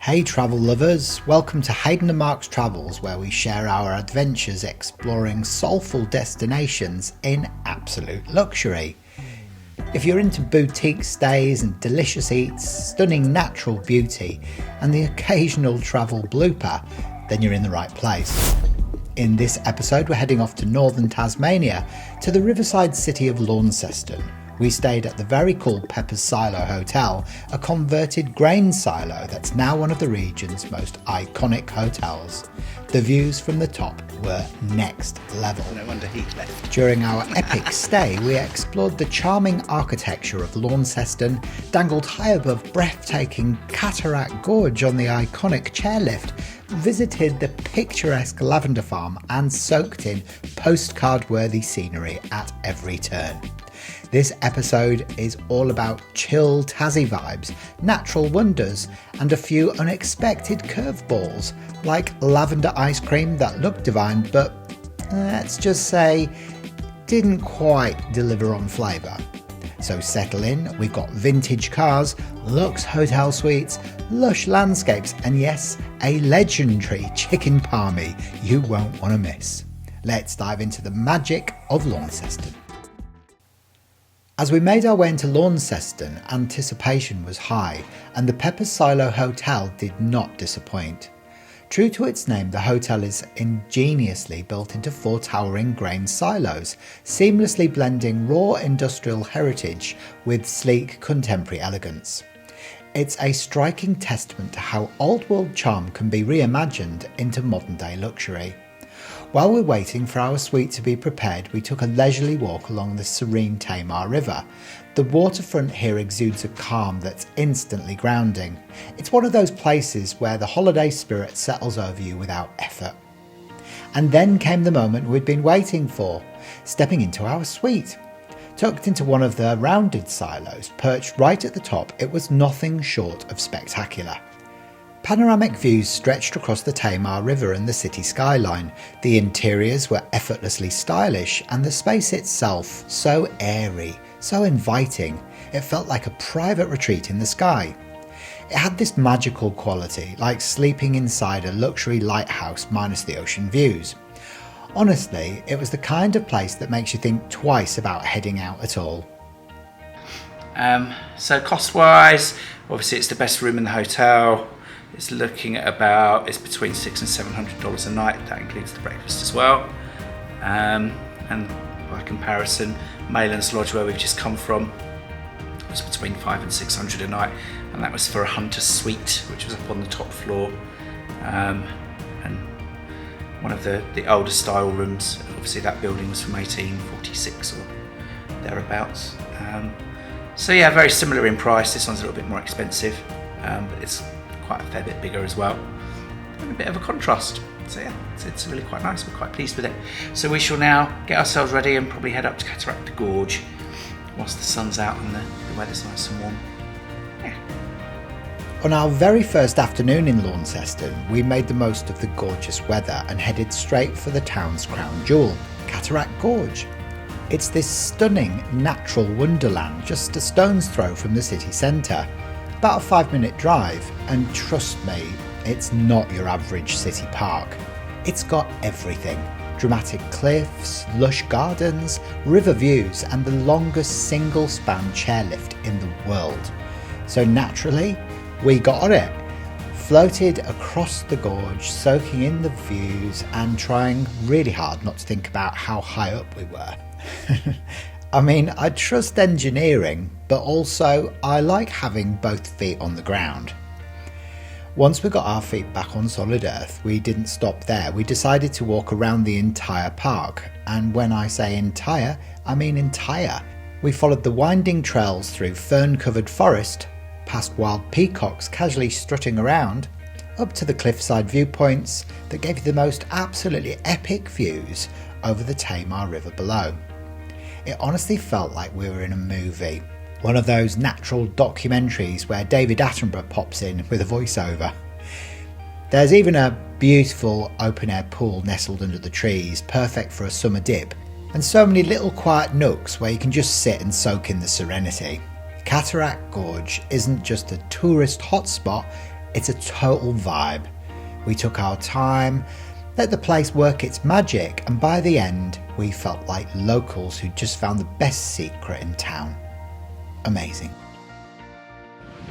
Hey travel lovers, welcome to Hayden and Mark's Travels, where we share our adventures exploring soulful destinations in absolute luxury. If you're into boutique stays and delicious eats, stunning natural beauty and the occasional travel blooper, then you're in the right place. In this episode we're heading off to northern Tasmania to the riverside city of Launceston. We stayed at the very cool Peppa's Silo Hotel, a converted grain silo that's now one of the region's most iconic hotels. The views from the top were next level. No wonder he left. During our epic stay, we explored the charming architecture of Launceston, dangled high above breathtaking Cataract Gorge on the iconic chairlift, visited the picturesque lavender farm and soaked in postcard-worthy scenery at every turn. This episode is all about chill Tassie vibes, natural wonders, and a few unexpected curveballs, like lavender ice cream that looked divine but, let's just say, didn't quite deliver on flavour. So settle in, we've got vintage cars, luxe hotel suites, lush landscapes, and yes, a legendary chicken palmy you won't want to miss. Let's dive into the magic of Launceston. As we made our way into Launceston, anticipation was high, and the Peppa's Silo Hotel did not disappoint. True to its name, the hotel is ingeniously built into four towering grain silos, seamlessly blending raw industrial heritage with sleek contemporary elegance. It's a striking testament to how old-world charm can be reimagined into modern-day luxury. While we're waiting for our suite to be prepared, we took a leisurely walk along the serene Tamar River. The waterfront here exudes a calm that's instantly grounding. It's one of those places where the holiday spirit settles over you without effort. And then came the moment we'd been waiting for, stepping into our suite. Tucked into one of the rounded silos, perched right at the top, it was nothing short of spectacular. Panoramic views stretched across the Tamar River and the city skyline. The interiors were effortlessly stylish and the space itself so airy, so inviting. It felt like a private retreat in the sky. It had this magical quality, like sleeping inside a luxury lighthouse minus the ocean views. Honestly, it was the kind of place that makes you think twice about heading out at all. So cost-wise, obviously it's the best room in the hotel. It's looking at it's between $600 and $700 a night. That includes the breakfast as well. And by comparison, Maylands Lodge, where we've just come from, was between $500 and $600 a night, and that was for a hunter suite, which was up on the top floor, and one of the older style rooms. Obviously, that building was from 1846 or thereabouts. So yeah, very similar in price. This one's a little bit more expensive, but it's quite a fair bit bigger as well, and a bit of a contrast. So yeah, it's really quite nice. We're quite pleased with it. So we shall now get ourselves ready and probably head up to Cataract Gorge whilst the sun's out and the weather's nice and warm. Yeah. On our very first afternoon in Launceston, we made the most of the gorgeous weather and headed straight for the town's crown jewel, Cataract Gorge. It's this stunning natural wonderland just a stone's throw from the city centre. About a 5-minute drive, and trust me, it's not your average city park. It's got everything: dramatic cliffs, lush gardens, river views, and the longest single-span chairlift in the world. So naturally, we got on it. Floated across the gorge, soaking in the views and trying really hard not to think about how high up we were. I mean, I trust engineering, but also I like having both feet on the ground. Once we got our feet back on solid earth, we didn't stop there. We decided to walk around the entire park. And when I say entire, I mean entire. We followed the winding trails through fern-covered forest, past wild peacocks casually strutting around, up to the cliffside viewpoints that gave you the most absolutely epic views over the Tamar River below. It honestly felt like we were in a movie, one of those natural documentaries where David Attenborough pops in with a voiceover. There's even a beautiful open-air pool nestled under the trees, perfect for a summer dip, and so many little quiet nooks where you can just sit and soak in the serenity. Cataract Gorge isn't just a tourist hotspot, It's a total vibe. We took our time, let the place work its magic, and by the end, we felt like locals who'd just found the best secret in town. Amazing.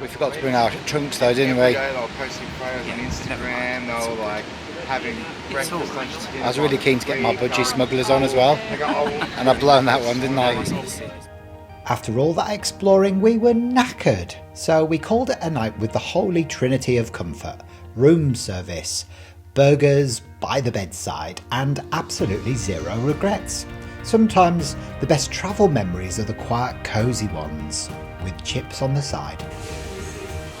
We forgot to bring our trunks though, didn't we? Posting photos on Instagram, they were like having breakfast, lunch, dinner. I was really keen to get my budgie smugglers on as well, and I've blown that one, didn't I? After all that exploring, we were knackered, so we called it a night with the holy trinity of comfort: room service, burgers by the bedside, and absolutely zero regrets. Sometimes the best travel memories are the quiet, cosy ones, with chips on the side.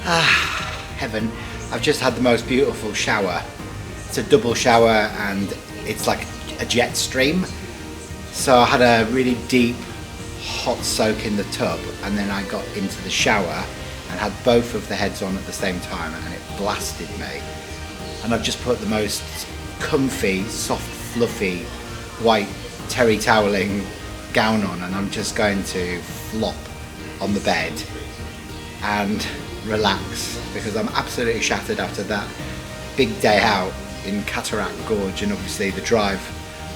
Heaven. I've just had the most beautiful shower. It's a double shower and it's like a jet stream. So I had a really deep hot soak in the tub, and then I got into the shower and had both of the heads on at the same time, and it blasted me. And I've just put the most comfy, soft, fluffy, white terry toweling gown on, and I'm just going to flop on the bed and relax, because I'm absolutely shattered after that big day out in Cataract Gorge, and obviously the drive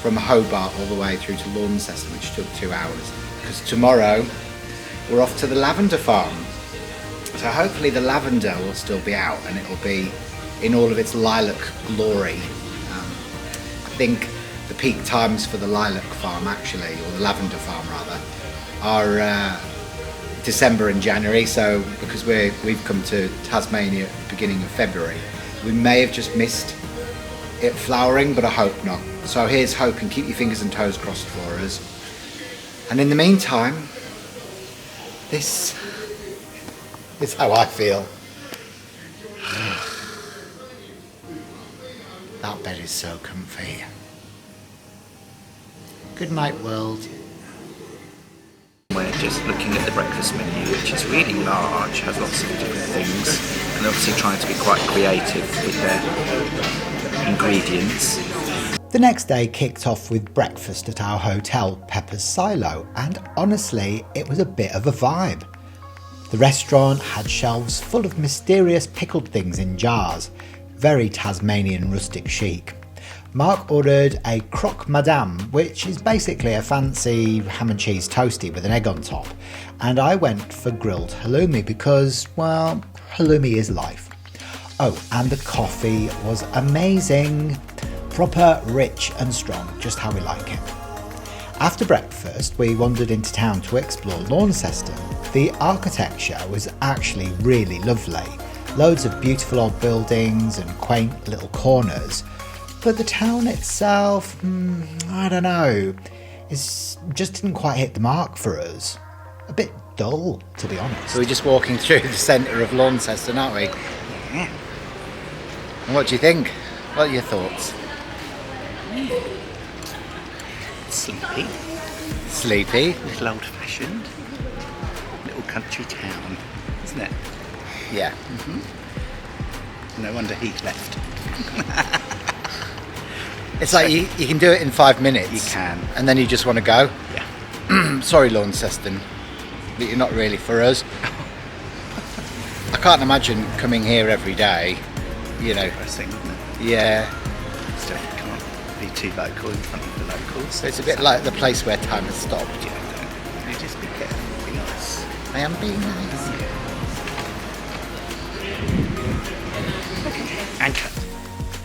from Hobart all the way through to Launceston, which took 2 hours, because tomorrow we're off to the lavender farm. So hopefully the lavender will still be out and it'll be in all of its lilac glory. I think the peak times for the lilac farm actually, or the lavender farm rather, are December and January. So because we've come to Tasmania at the beginning of February, we may have just missed it flowering, but I hope not. So here's hoping. Keep your fingers and toes crossed for us. And in the meantime, this is how I feel. That bed is so comfy. Good night, world. We're just looking at the breakfast menu, which is really large, has lots of different things, and obviously trying to be quite creative with their ingredients. The next day kicked off with breakfast at our hotel, Peppa's Silo, and honestly, it was a bit of a vibe. The restaurant had shelves full of mysterious pickled things in jars, very Tasmanian rustic chic. Mark ordered a croque madame, which is basically a fancy ham and cheese toastie with an egg on top, and I went for grilled halloumi because, well, halloumi is life. Oh, and the coffee was amazing. Proper, rich and strong, just how we like it. After breakfast, we wandered into town to explore Launceston. The architecture was actually really lovely. Loads of beautiful old buildings and quaint little corners. But the town itself, I don't know, just didn't quite hit the mark for us. A bit dull, to be honest. So we're just walking through the centre of Launceston, aren't we? Yeah. And what do you think? What are your thoughts? Sleepy. Sleepy. A little old-fashioned. Little country town, isn't it? Yeah. Mm-hmm. No wonder he left. It's like you can do it in 5 minutes. You can. And then you just want to go. Yeah. Sorry, Launceston, but you're not really for us. I can't imagine coming here every day, you know. Depressing, isn't it? Yeah. So you can't be too local in front of the locals. So it's a bit like the place where time has stopped. Yeah, don't. You just be careful, be nice. I am being nice. Okay. And cut.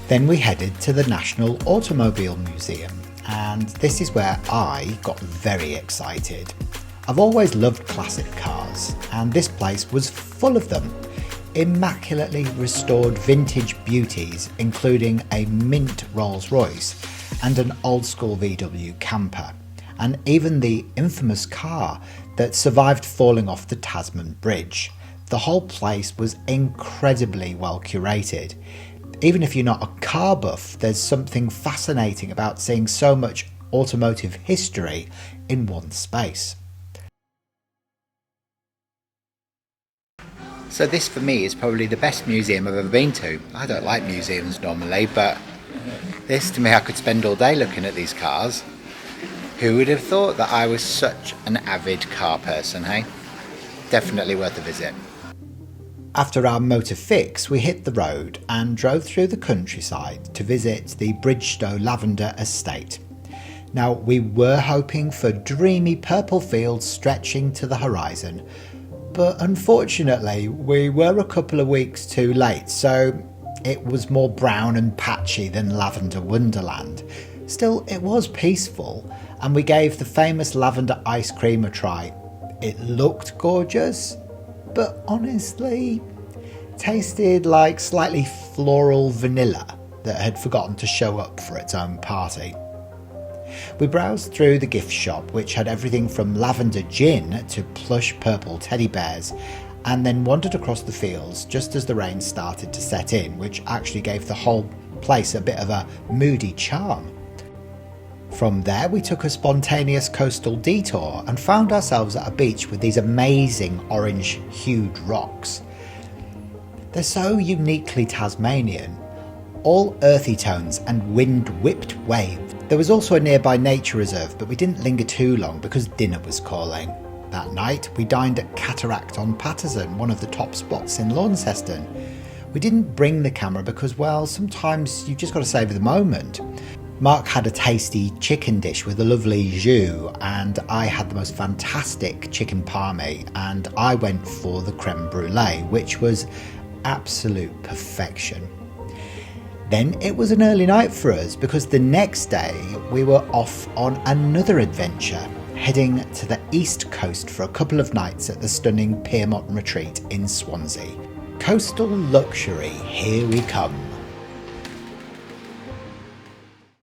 Then we headed to the National Automobile Museum, and this is where I got very excited. I've always loved classic cars, and this place was full of them. Immaculately restored vintage beauties, including a mint Rolls-Royce and an old-school VW camper, and even the infamous car that survived falling off the Tasman Bridge. The whole place was incredibly well curated. Even if you're not a car buff, there's something fascinating about seeing so much automotive history in one space. So this for me is probably the best museum I've ever been to. I don't like museums normally, but this, to me, I could spend all day looking at these cars. Who would have thought that I was such an avid car person, hey? Definitely worth a visit. After our motor fix, we hit the road and drove through the countryside to visit the Bridgestowe Lavender Estate. Now, we were hoping for dreamy purple fields stretching to the horizon, but unfortunately we were a couple of weeks too late, so it was more brown and patchy than Lavender Wonderland. Still, it was peaceful, and we gave the famous lavender ice cream a try. It looked gorgeous, but honestly tasted like slightly floral vanilla that had forgotten to show up for its own party. We browsed through the gift shop, which had everything from lavender gin to plush purple teddy bears, and then wandered across the fields just as the rain started to set in, which actually gave the whole place a bit of a moody charm. From there we took a spontaneous coastal detour and found ourselves at a beach with these amazing orange-hued rocks. They're so uniquely Tasmanian, all earthy tones and wind-whipped waves. There was also a nearby nature reserve, but we didn't linger too long because dinner was calling. That night we dined at Cataract on Paterson, one of the top spots in Launceston. We didn't bring the camera because, well, sometimes you've just got to savour the moment. Mark had a tasty chicken dish with a lovely jus, and I had the most fantastic chicken parmy, and I went for the creme brulee, which was absolute perfection. Then it was an early night for us because the next day we were off on another adventure, heading to the east coast for a couple of nights at the stunning Piermont Retreat in Swansea. Coastal luxury, here we come.